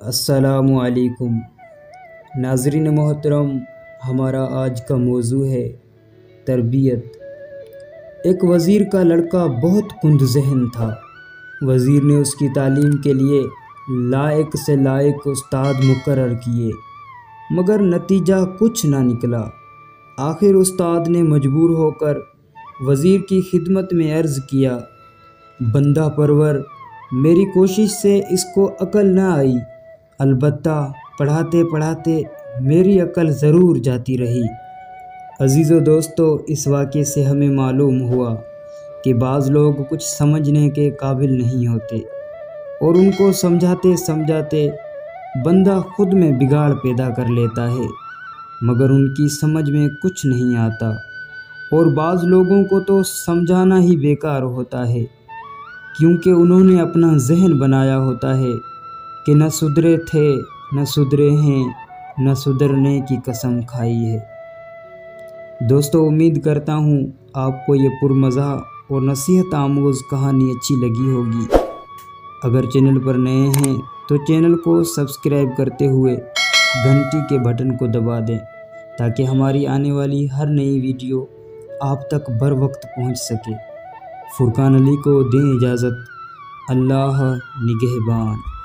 السلام علیکم ناظرین محترم، ہمارا آج کا موضوع ہے تربیت۔ ایک وزیر کا لڑکا بہت کند ذہن تھا۔ وزیر نے اس کی تعلیم کے لیے لائق سے لائق استاد مقرر کیے، مگر نتیجہ کچھ نہ نکلا۔ آخر استاد نے مجبور ہو کر وزیر کی خدمت میں عرض کیا، بندہ پرور، میری کوشش سے اس کو عقل نہ آئی، البتہ پڑھاتے پڑھاتے میری عقل ضرور جاتی رہی۔ عزیز و دوستو، اس واقعے سے ہمیں معلوم ہوا کہ بعض لوگ کچھ سمجھنے کے قابل نہیں ہوتے اور ان کو سمجھاتے سمجھاتے بندہ خود میں بگاڑ پیدا کر لیتا ہے، مگر ان کی سمجھ میں کچھ نہیں آتا، اور بعض لوگوں کو تو سمجھانا ہی بیکار ہوتا ہے، کیونکہ انہوں نے اپنا ذہن بنایا ہوتا ہے کہ نہ سدھرے تھے، نہ سدھرے ہیں، نہ سدھرنے کی قسم کھائی ہے۔ دوستو، امید کرتا ہوں آپ کو یہ پرمزہ اور نصیحت آموز کہانی اچھی لگی ہوگی۔ اگر چینل پر نئے ہیں تو چینل کو سبسکرائب کرتے ہوئے گھنٹی کے بٹن کو دبا دیں تاکہ ہماری آنے والی ہر نئی ویڈیو آپ تک بر وقت پہنچ سکے۔ فرقان علی کو دیں اجازت۔ اللہ نگہبان۔